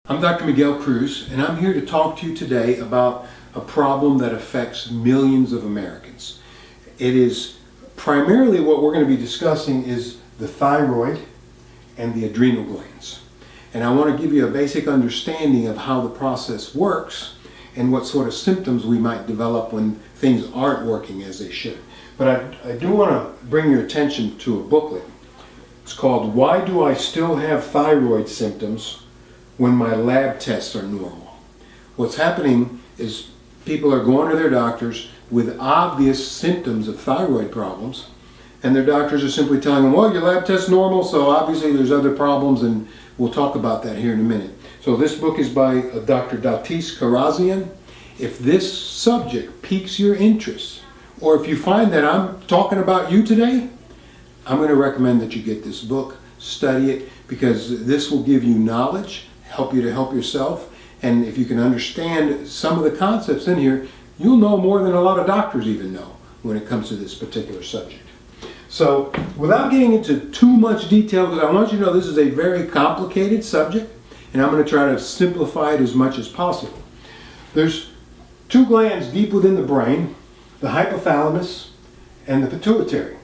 I'm Dr. Miguel Cruz, and I'm here to talk to you today about a problem that affects millions of Americans. It is primarily what we're going to be discussing is the thyroid and the adrenal glands. And I want to give you a basic understanding of how the process works and what sort of symptoms we might develop when things aren't working as they should. But I do want to bring your attention to a booklet. It's called "Why Do I Still Have Thyroid Symptoms When My Lab Tests Are Normal?" What's happening is people are going to their doctors with obvious symptoms of thyroid problems, and their doctors are simply telling them, well, your lab test's normal, so obviously there's other problems, and we'll talk about that here in a minute. So this book is by Dr. Datis Karazian. If this subject piques your interest, or if you find that I'm talking about you today, I'm going to recommend that you get this book, study it, because this will give you knowledge, help you to help yourself, and if you can understand some of the concepts in here, you'll know more than a lot of doctors even know when it comes to this particular subject. So, without getting into too much detail, because I want you to know this is a very complicated subject, and I'm going to try to simplify it as much as possible. There's two glands deep within the brain, the hypothalamus and the pituitary.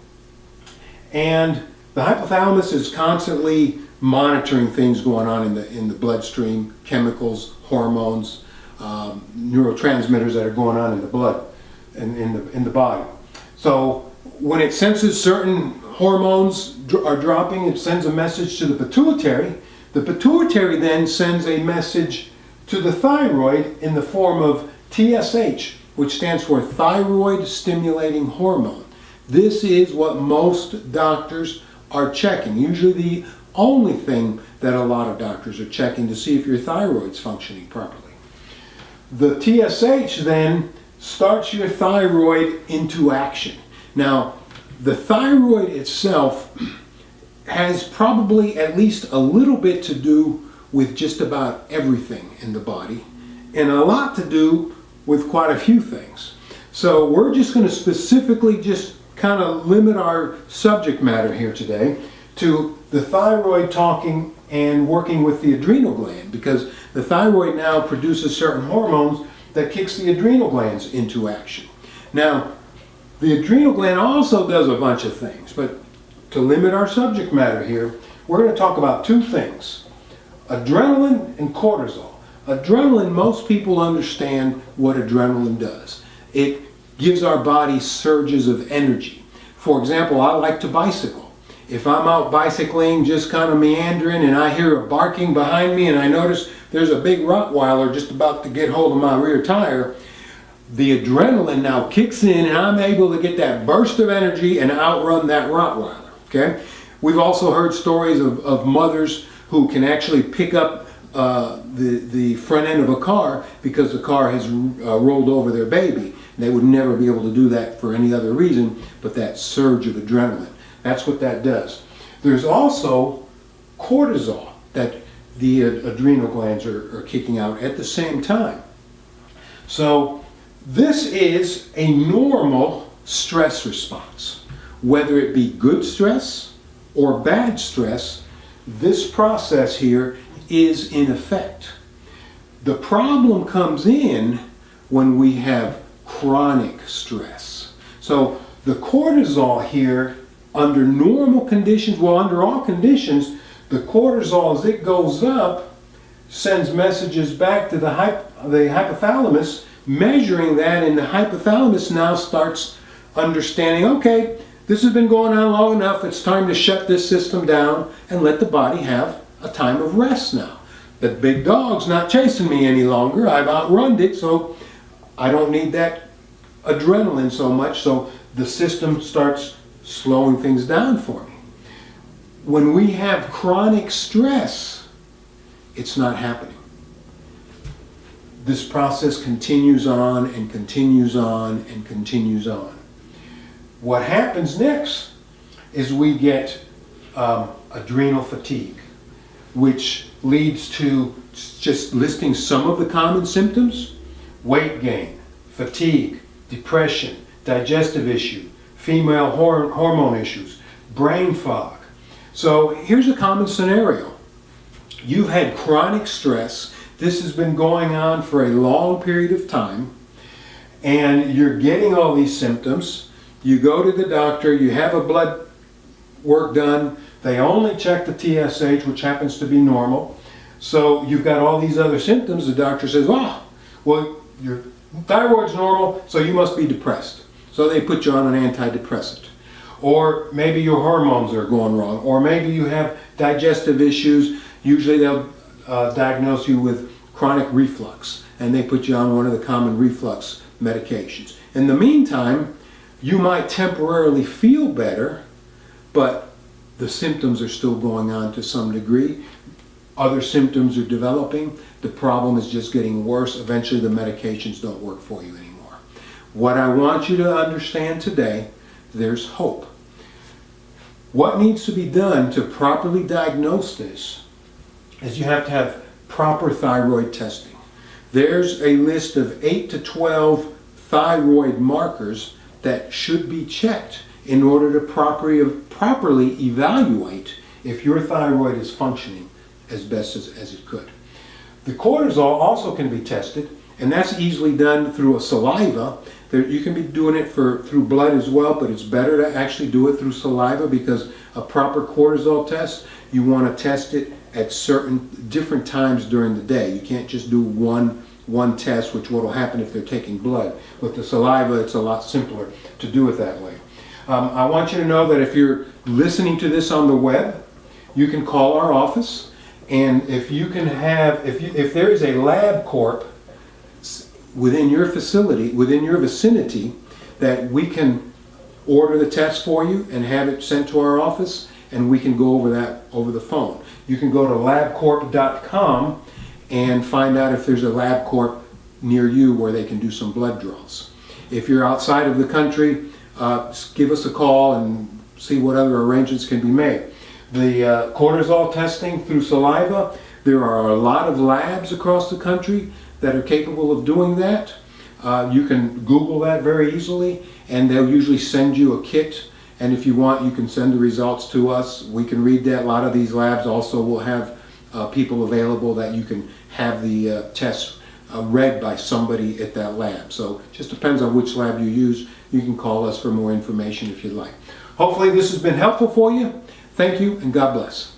And the hypothalamus is constantly monitoring things going on in the bloodstream, chemicals, hormones, neurotransmitters that are going on in the blood and in the body. So when it senses certain hormones are dropping, it sends a message to the pituitary. The pituitary then sends a message to the thyroid in the form of TSH, which stands for thyroid stimulating hormone. This is what most doctors are checking. Usually the only thing that a lot of doctors are checking to see if your thyroid's functioning properly. The TSH then starts your thyroid into action. Now, the thyroid itself has probably at least a little bit to do with just about everything in the body, and a lot to do with quite a few things. So we're just going to specifically just kind of limit our subject matter here today to the thyroid talking and working with the adrenal gland, because the thyroid now produces certain hormones that kicks the adrenal glands into action. Now, the adrenal gland also does a bunch of things, but to limit our subject matter here, we're going to talk about two things: adrenaline and cortisol. Adrenaline, most people understand what adrenaline does. It gives our body surges of energy. For example, I like to bicycle. If I'm out bicycling, just kind of meandering, and I hear a barking behind me and I notice there's a big Rottweiler just about to get hold of my rear tire, the adrenaline now kicks in and I'm able to get that burst of energy and outrun that Rottweiler. Okay? We've also heard stories of mothers who can actually pick up the front end of a car because the car has rolled over their baby. They would never be able to do that for any other reason but that surge of adrenaline. That's what that does. There's also cortisol that the adrenal glands are kicking out at the same time. So this is a normal stress response. Whether it be good stress or bad stress, this process here is in effect. The problem comes in when we have chronic stress. So the cortisol here, under normal conditions, well, under all conditions, the cortisol, as it goes up, sends messages back to the hypothalamus, measuring that, and the hypothalamus now starts understanding, okay, this has been going on long enough, it's time to shut this system down and let the body have a time of rest now. The big dog's not chasing me any longer, I've outrun it, so I don't need that adrenaline so much, so the system starts slowing things down for me. When we have chronic stress, it's not happening. This process continues on and continues on and continues on. What happens next is we get adrenal fatigue, which leads to, just listing some of the common symptoms: weight gain, fatigue, depression, digestive issue, female hormone issues, brain fog. So here's a common scenario. You've had chronic stress. This has been going on for a long period of time, and you're getting all these symptoms. You go to the doctor, you have a blood work done. They only check the TSH, which happens to be normal. So you've got all these other symptoms. The doctor says, well, your thyroid's normal, so you must be depressed. So they put you on an antidepressant. Or maybe your hormones are going wrong. Or maybe you have digestive issues. Usually they'll diagnose you with chronic reflux, and they put you on one of the common reflux medications. In the meantime, you might temporarily feel better, but the symptoms are still going on to some degree. Other symptoms are developing. The problem is just getting worse. Eventually the medications don't work for you anymore. What I want you to understand today, there's hope. What needs to be done to properly diagnose this is you have to have proper thyroid testing. There's a list of 8 to 12 thyroid markers that should be checked in order to properly evaluate if your thyroid is functioning as best as it could. The cortisol also can be tested, and that's easily done through a saliva. You can be doing it through blood as well, but it's better to actually do it through saliva, because a proper cortisol test, you want to test it at certain different times during the day. You can't just do one test, which what will happen if they're taking blood. With the saliva, it's a lot simpler to do it that way. I want you to know that if you're listening to this on the web, you can call our office, and if there is a LabCorp within your facility, within your vicinity, that we can order the test for you and have it sent to our office, and we can go over that over the phone. You can go to labcorp.com and find out if there's a LabCorp near you where they can do some blood draws. If you're outside of the country, give us a call and see what other arrangements can be made. The cortisol testing through saliva, there are a lot of labs across the country that are capable of doing that. You can Google that very easily, and they'll usually send you a kit, and if you want, you can send the results to us. We can read that. A lot of these labs also will have people available that you can have the tests read by somebody at that lab. So it just depends on which lab you use. You can call us for more information if you'd like. Hopefully this has been helpful for you. Thank you, and God bless.